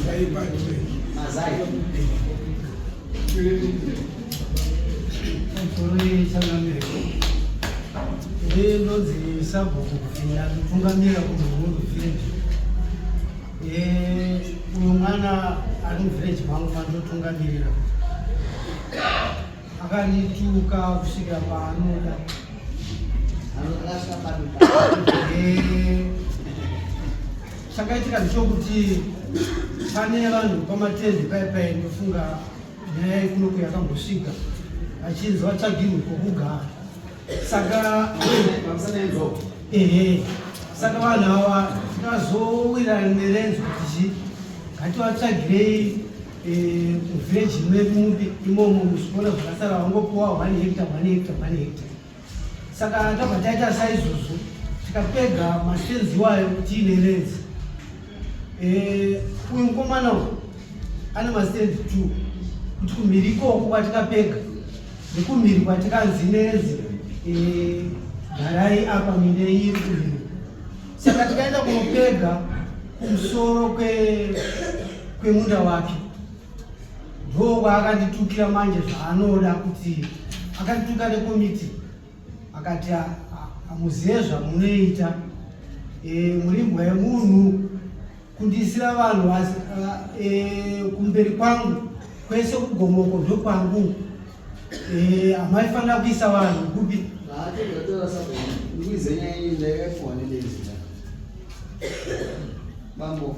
Mazai Padre. Mazai. Ndozi sabhuku kufunda kutungamira kuti munhu village. Uyu mwana ari muvillage mangu mandotungamirira. Akanituka kusvika paanoda. Chakaitika ndechokuti pane vanhu pamatendi paipai ndofunga nyaya yekunoku yakambosvika achinzi vatsvagirwe kwokugara. Saka vanhu ava tikazowirana nerenzo kuti ngativatsvagirei muvhireji memupi imomo muzvikora zvakasara vangopiwa 1 hectare 1 hectare 1 hectare. Saka tabva taita saizvozvo tikapega mastenzi iwayo tiine renzi. Uyu mukomana uyu ane mastenzi 2 kuti kumhiri ikoko kwatikapega nekumhiri kwatikanzi nenzi garai apa mine iri kumhiri. Saka tikaenda kunopega kumusoro kwemunda wake ndo kwaakanditukira manje zvaanoda kuti akandituka nekomiti akati hamuzive zvamunoita, murimbwa yemunhu kundisira vanhu kumberi kwangu kwese kugomoko ndo kwangu, hamaifanira kuisa vanhu kupi Bambo.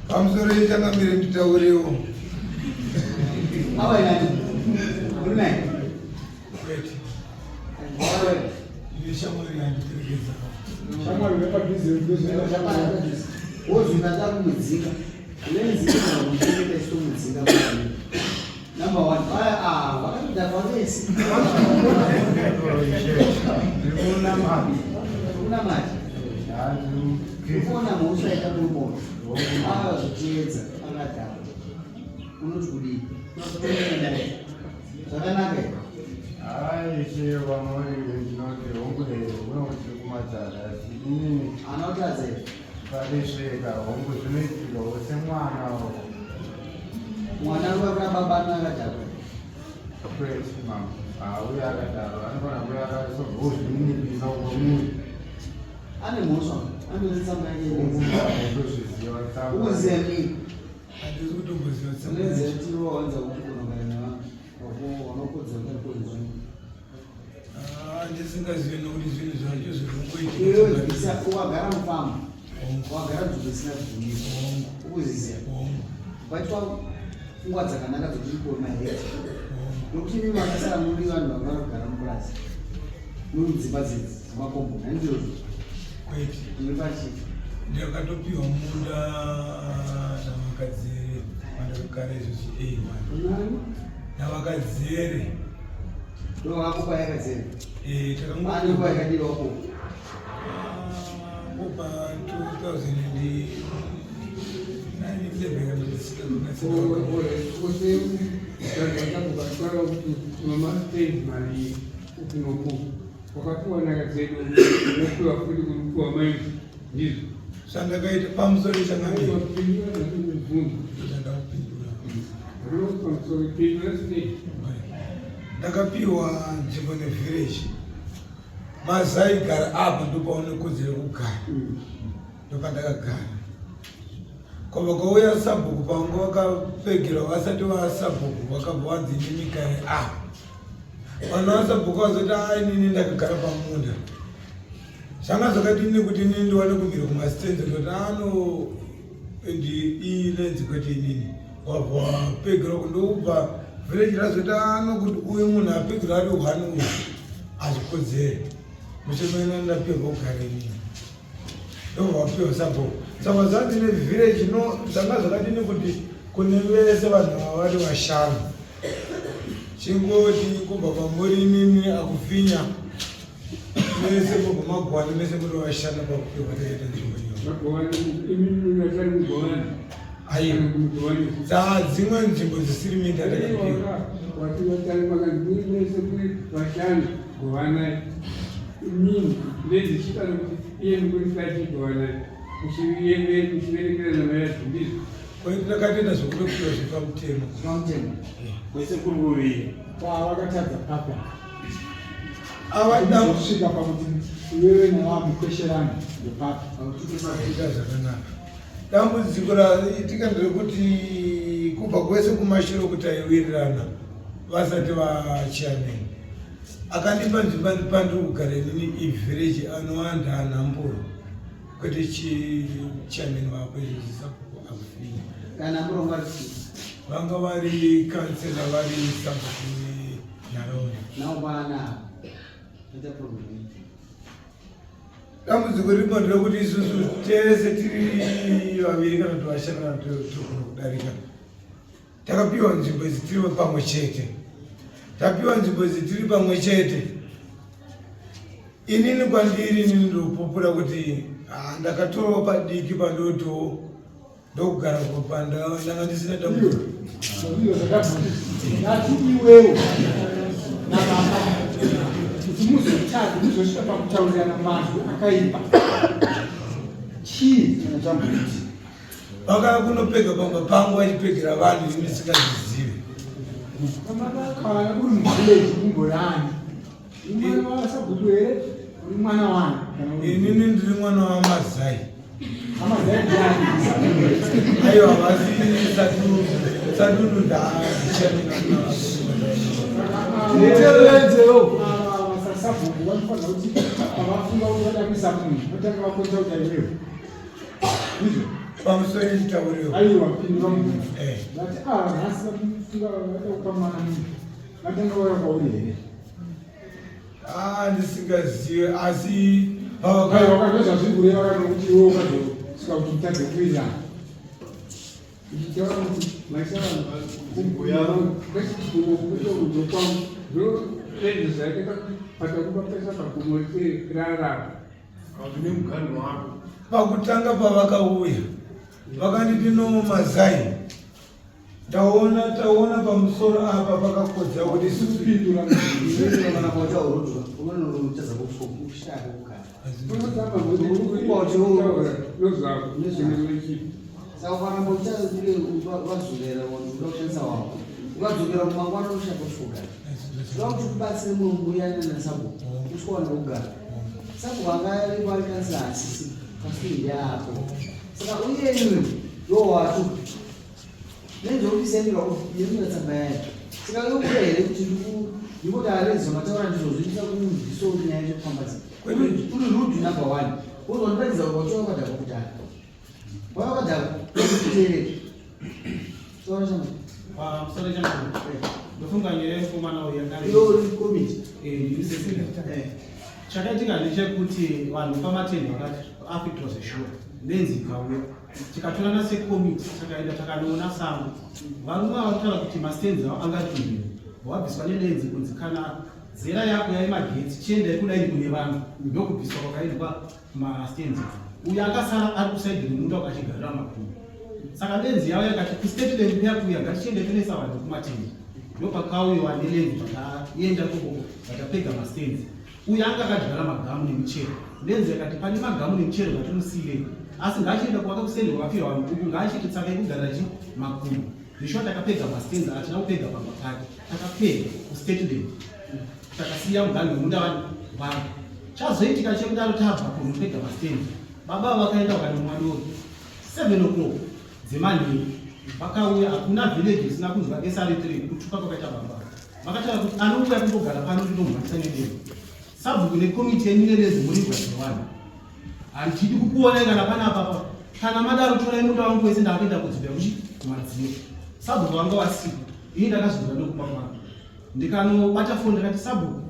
Pamusoro changamire nditaurewo. Awa nani? Kume. Shamwari yanditerekeza. Shamwari wepadhuze ndozvinataka wozvinataka kumudzika. Lenzi kunokuita somudzika kuti. Number 1. Vakatoda kwavesi. ndikuona mari. Kuna mari. Kuona musha itakumbona. Zvichiedza akadhara. Unoti kudii? Zvakanaka here? Ishe vamwe ndinoti hongu unoti kumadzara inini Anotadza here? padesveka hongu zvinoitirwawo semwana Mwana wekuna baba akadhara. kweti mama uye akadaro anofana kuve akazozvininipisa kwemuri Ane mhosva. Anozitsamba ndozviziva uzemi. Handisi kutomboziva Unenze tinowanza kuti kunogaina wanokodza kunokodza. ndisingazive nokuti zvinhu zvacho Iwe zvirikuita bisa wagara mufambo. Wagara nzvimbo isina kuvhunisa. Ukuziziya. Vaitwa pfungwa dzakanaka dzokuti kuona heti. Nokuti mimi makasara muri vanhu vanogara mupurasi. Muri mudzimba dzemakombo. Handizvozvo. kwete Muri pachi. ndakatopiwa munda navakadzere vandakagara izvozvi A1 navakadzere Ndo wakakupa yakadzera. Ani nguva takangopa yakadira wako. opa 2009 ndakatara kuti mamastendi mari ukunoku wakapiwa nyaya dzedu nopiwa futi kupiwa maiti ndizvo zvandakaita pamusoro changamira wapindura zvakubvunza zvandakupindura pamusoro pindura state ndakapiwa nzvimbo nevhireji mazai gara apa ndopaone kodzero kugara ndopandakagara kwava kwauya sabhuku pangu vakapegera vasati vasabhuku vakabva vanzi nyika yeapa vanhu vasabhuku vazoti ainini ndakagara pamunda zvanga zvakadini kuti inini ndiwane kumira kumasitenzi kuti ano iinenzi kwete inini wabva wapegera kundobva vhireji razoti ano kuti uyu munhu apegera ari 1 uyu hazvikodzere muchemena ndapegwa kugara inini ndobva wapiwa sabhuku saka zvanzi nevhireji zvanga zvakadini kuti kune vese vanhu ava vari vashanu chingoti kubva kwamuri inini akufinya mese mubva magwani mese muri vashanu pakupiwa taita nzvimbo iyo magowani imini unatari mugowani Aiyo. Dzimwe nzvimbo dzisiri mindarapiwa. Wati vakandinese kuri vashanu govanai. Inini ndezichita kuti iye ndikuri flight govanai. Kuchiverekera namaya zvimbiri. Kwakatoenda zvokudokura zvepamutemo. Zvepamutemo. Kwese kuri kuviri. Kwavakatadza papa. Avada kusvika pakuti iwewe navamukwesherana ndepapa. Akuita zvakanaka. Dambudziko raitika nderekuti kubva kwese kumashure kuti aiwirirana vasati vachiameni. Akandipa nzvimbo pandiri kugara inini ivhireji anowanda anhamburo kwete chiameni vakwe zvisapo akufinya. Anhamburo ngari vanga vari kansela vari sabhuku nharaunda. Nao vana ita problem. Dambudziko riripo nderekuti isusu tese tiri vaviri kana kuti vashanu kana tokona kudarika. Takapiwa nzvimbo idzi tiri pamwe chete. Tapiwa nzvimbo idzi tiri pamwe chete. Inini kwandiri inini ndopupura kuti ndakatorawo padiki pandoto ndokugara kupanda ndanga ndisina dambudziko. Ngati iwewe nababa kuti muzotatu muzosvika pakutaurirana mazwi akaipa. Chii chinotambudzika? Vakava kunopega pamba pangu vachipegera vanhu inini ndisingazizivi. Kana uri muvhileji kumborani. Mwana wasabhuku here? Uri mwana wani? Inini ndiri mwana wamazai. Amazai ndiani? Aiwa vasi sadunu ndazichamina. Niterezewo masasabhuku vanofanira kuti pavafunga kuti vadamisa munhu vatanga vakonza kuti aiwewo. Izvo Pamusoro chitauriwo. aiwa pindura munhu. Vati nhasi vafunga vataupa mwana munhu. Vatanga vauya kwauri here? Ndisingazive asi Wakatozva zvikureva kana kuti iwe ukazosvika kuti mutadze kuwirirana. Ichitaura kuti Maisha kumbuya kutorudzo kwangu zvorendzo zvake patakupa pesa pakumwe rarara Kune mugani wako. pakutanga pavakauya vakanditi nomazai taona pamusoro apa pakakodza kuti supindura kana kwacha urodzwa umwe unochaza kushaka kugara unotamba nozvako nezvinoichipa saka kana mbochaile wazulera wanduda kushandisa wako ukadzokera kumangwana ushaka kusvuka zva kuti kubatsire mulungu uyana nasabuku uswawana kugara sabuku angaripo arikansira asisi pasindi yapo saka uyenywe ndowacho nezvokutisendera yemira tsamba yayo saka yokuda here kuti ndikuti arezo mataura ndizvozvinoita kundiso nyaya yekufambazi kuri rudhi number 1 uzondiratidza kuti wacho wakadhaka kudhaka wakadhaka kuteerera taura chama pamusoro changu ndofunga nyaya yemukomana uyu iyo uri komiti chakaitika ndechekuti vanhu pamatende vakati afitwa zveshuwa nenzi ikauya tikatorana sekomiti takaenda takanoona sango varume vakataura kuti mastenzi avo angatumbiwa wabviswa nelenzi kunzi kana zera yako yaimagetsi chiendai kudaini kune vanhu ndokubviswa kwakaitwa mastenzi uyo akasara ari kusaidi remunda ukachigarira makuru saka lenzi yavo yakati kustatedendi yakuya ngatichiende tonesa vanhu kumatende ndopakauyiwa nelenzi vakaenda koko vakapega mastenzi uyo anga akadyara magamu nemichero lenzi yakati pane magamu nemichero vatimusiyirei asi ngaachienda kwakakusende kwakafira vanhu uku ngaachiti tsakai kugara chi makuru zvisho takapega mastenzi atina kupega pamba pake takapega kustatedendi takasiya muganhu wemunda vanhu chazoitika chekudaro tabva kunopega mastenzi baba vakaenda vakanomwadoro 7 o'clock dzemanhii vakauya hakuna village isina kunzwa SR3 kutuka kwakaita baba vakataura kuti anouya kumbogara pano ndinomhanyisa nedemo sabhuku nekomiti yenyerezi muri gwadzirwana handidi kukuonai kana pana apapa kana madaro torai munda wangu wese ndakaenda kudzibira kuchi kumadziro sabhuku wanga wasiku ini ndakazogara nokupa kwako ndikanobata foni ndakati sabhuku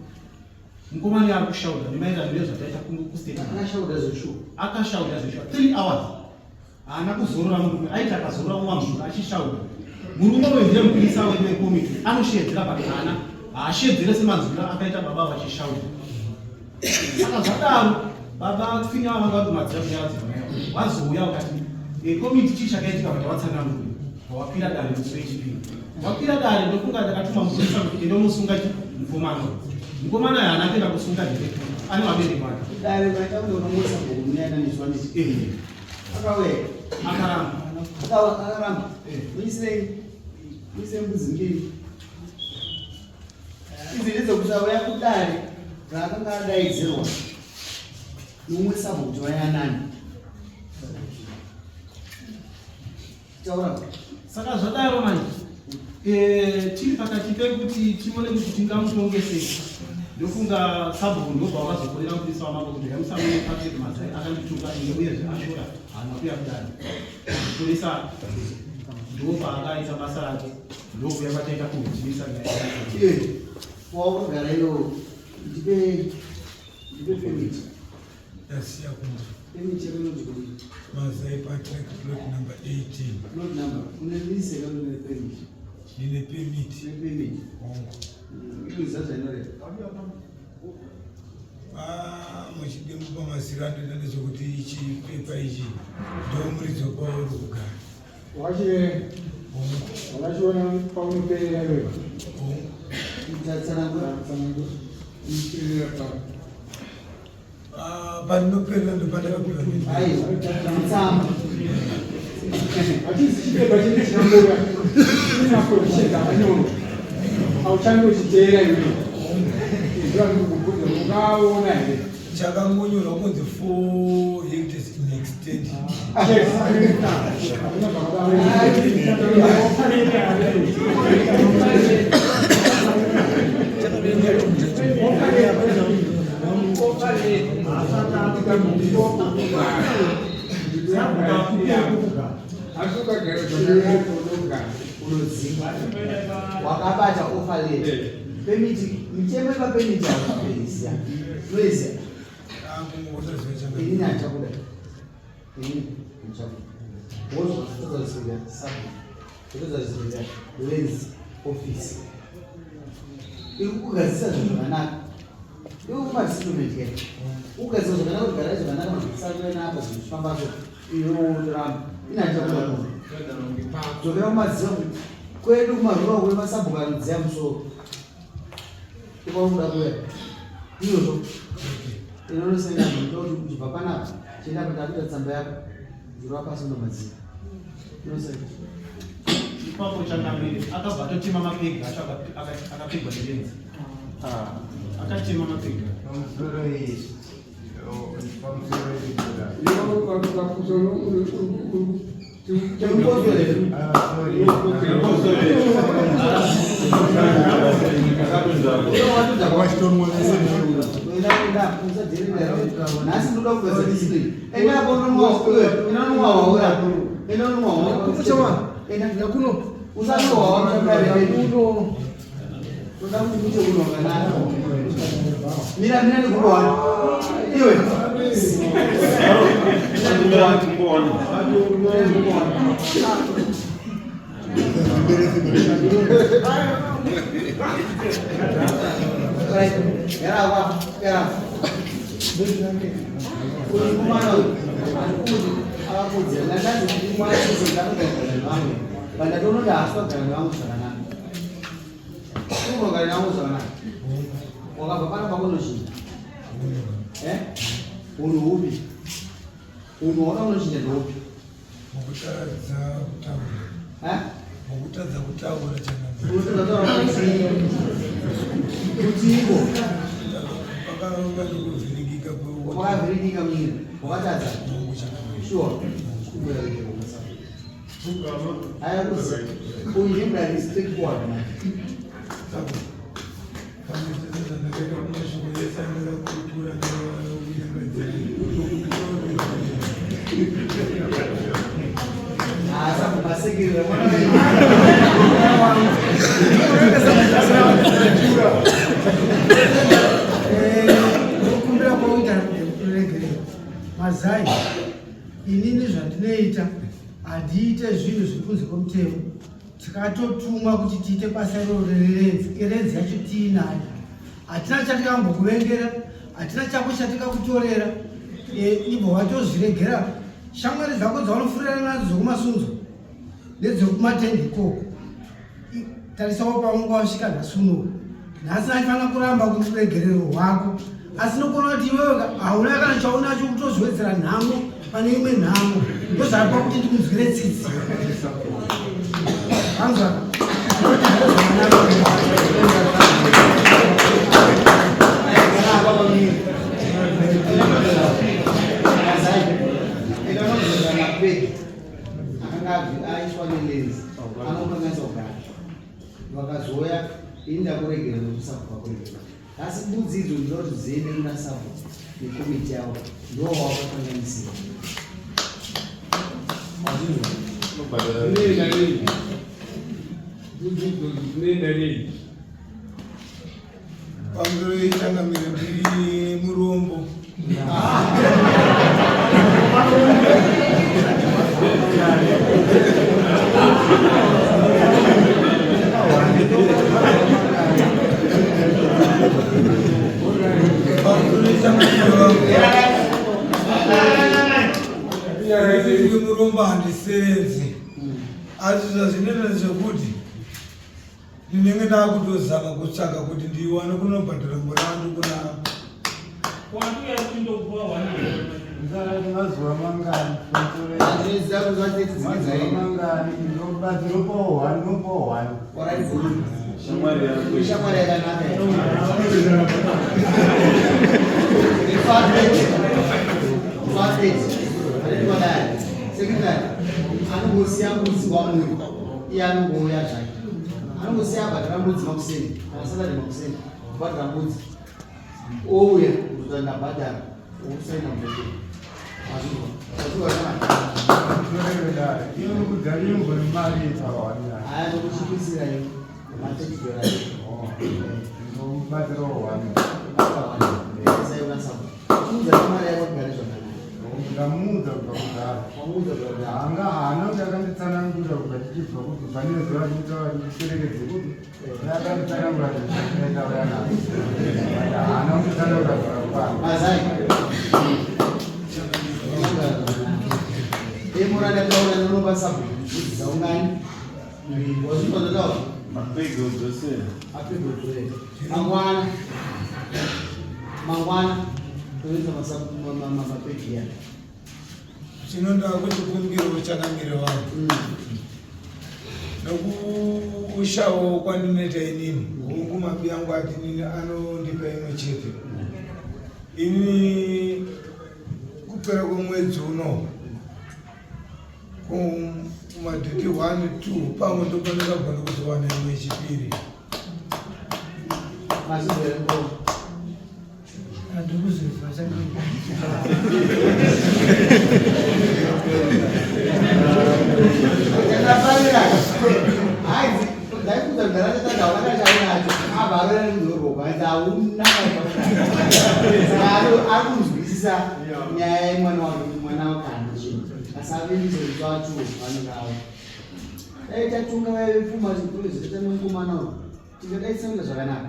mukomani ari kushaudha nemaererano nezvataita kusteta akashaudha zveshuwa 3 hours haana kuzorora murume aiti akazorora wamzvura achishaudha murume wezve mupurisa wedu wekomiti anoshedzera pakana haashedzere semanzura akaita baba vachishaudha saka zvadaro baba finya vanga kumadzira kunyaradzirwa wazouya ukati komiti chii chakaitika kuti watsanangura wapira dare musi wechipiri wapira dare ndofunga ndakatuma muprofesa kuti ndomusunga mukomana mukomana haana kuenda kusunga direkta ane vabereki vake dare vaitaundonomusa kumunayananiswa nechii akaweka akaramba muise mbudzi mbiri idzi ndedzokuti vauya kudare raakanga adaidzirwa nomwe sabhukuti vayanani taura saka zvadaro manje tiri pakati pekuti tione kuti tingamutongesei ndofunga sabhuku ndobva wakazokorera kupisa wamako kuti yamusamune patrick mazai akanditunga ine uyezve ashora hana kuya kudare kurisa ndopaakaita basa rake ndokuya kwataita kuhutimisa waunogara iyo ndipe pemiti yasiya kunzi pemiti yakanoti kuti Mazai Patrick plot number 18 plot number unelise kanone pemiti nine pemiti pemiti izazvainore muchidemupa masira ndoda nezvokuti ichi pepa ichi ndomuridzo kwauri kugara wakachiona paunoperera iwepa tatsanangura pandinoperera ndopandakapera mutsamba hatizi chipepa chine chinangora chinakochega manyoro auchandochiteera iwe ndivandikukuudza ukaona here chakangonyorwa kunzi 4 hectares in extent wakabata ofa lete pemiti mitemo yepapemiti akupeisia noizia ini achakuda ini achakuda wozvazvitozazvizoita sabu zvitozazvizoita lens office iri kugadzisa zvakanaka iwe kumasettlement yake ugadzisa zvakanaka kuti gara zvakanaka mazisakuenapa zvinhu zvifambazo inoramba ini achakuda kuno dzokera kumaziva kwedu kumarura kwemasabhuku anodziya musoro ikaukuda kuya iyozvo inonosenda ndoti kubva panapa chienda patapita tsamba yako dzirwa pasi unomadziva inosenda ipapo changamire akabva atotema mapegi acho akapegwa nelenzi akatema mapegi nasi ndoda kugadzira display endapo inonwawaura yakuno usanowawaaakuno toda kuti kuite unhu wakanaka mira ndikukuwana iwe wakabva pana pakunoshinda unhu upi unhu waona unoshinda ndoupi mukutadza kutaura kutiko pakavanikovhiringika wakavhiringika mira wakatadza sure aya kuzi uyu ndimudari straightforward man asakubasekirira okumbira kwauita kuregerera mazai inini zvandinoita handiite zvinhu zviri kunze kwemutemo tikatotumwa kuti tiite basa iroro rerenzi yacho tiinayo hatina chatikambokuvengera hatina chako chatikakutorera ibvo watozviregera shamwari dzako dzaunofurira nadzo dzokumasunzo nedzokumatendi ikoko tarisawo paunga wasvika nhasuno nhasi aifanira kuramba kuregerero hwako asi nokona kuti iwewe hauna kana chaunacho kutozowedzera nhamo pane imwe nhamo ndozvapa kuti ndikunzwire tsitsi anzwa vakazoya inda kuregera nokusakupa kuregera asi mbudzi idzo ndinoti dziende kuna sapo nekomiti yavo ndo wakakanganisira pambiro itangamire mbiri murombo murombo handisevenzi asi zvazvinoita zvekuti ndinenge ndakutozama kutsvaga kuti ndiwane kunobhadhara murandu kuna mazuva mangani shamwari yakanaka sekondari anongosiya mbudzi kwamuri iye anongouya zvake anongosiya abhadhara mbudzi makuseni kana satade makuseni kubhadhara mbudzi ouya kuzota ndabhadhara ousaina mudete aya nokuchipisira yo mari yakagara anga hana kuti akanditsanangura ukatichibva kuti fanire zuva nditarekedze kuti akanditsanangura hana kunditsanangura mazai emurandataura nonopa sabu dzaungani wazvikototaura mapego dzose mangwana toita mapegi ya chinoda kuti kumbiro chakamire vanhu nokushawo kwandinoita inini kungumabi yangu ati nini anondipa imwe chete ini kupera kwemwedzi uno kumadhiti 1 2 pamwe ndokwanisa kugona kuzowana imwe chipiri handikuziva akunzwisisa nyaya yemwana wakana asavendizozvacho vanongawo dai tatunga vaipfuma zvikuru zvitatanomukomanawo tingadaisanira zvakanaka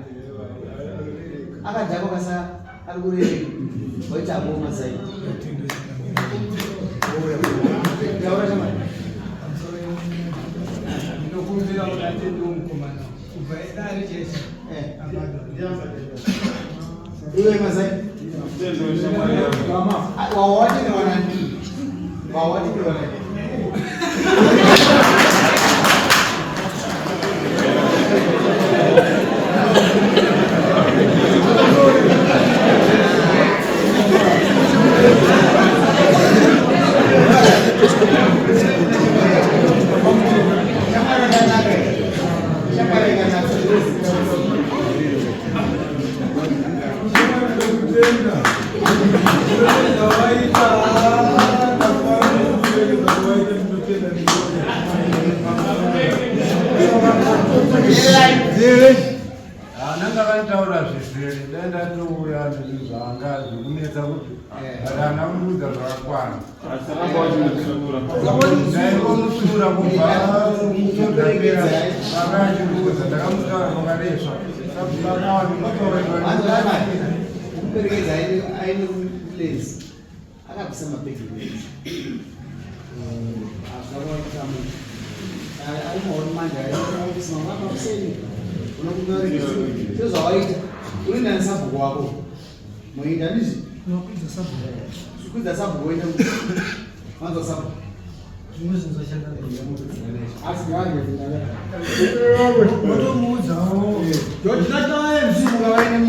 akadhako kasa ari kurei waita aboma sai taura chamai ndinokumbira kuti atende mukomana kubva edare chese iwe mazai wawawatenewanani wawawatenewanani ananga vantaura zvezere denda touya zvanga zvikunetsa kuti atana kumuudza zvakakwana ndaikonusura kubva kutopera akachiudza ndakamutaura kwakareswa ukuperekedza aine lens akabvisa mapegi lens azvakaita munhu aimaoni manje aiaisi mangwana kuseni unokubereka zvazvawaita unoenda nesabhuku wako muenda ndizvi kukwidza sabhuku woenda wanza sabhuku Otomuudzawo. George, that's not him.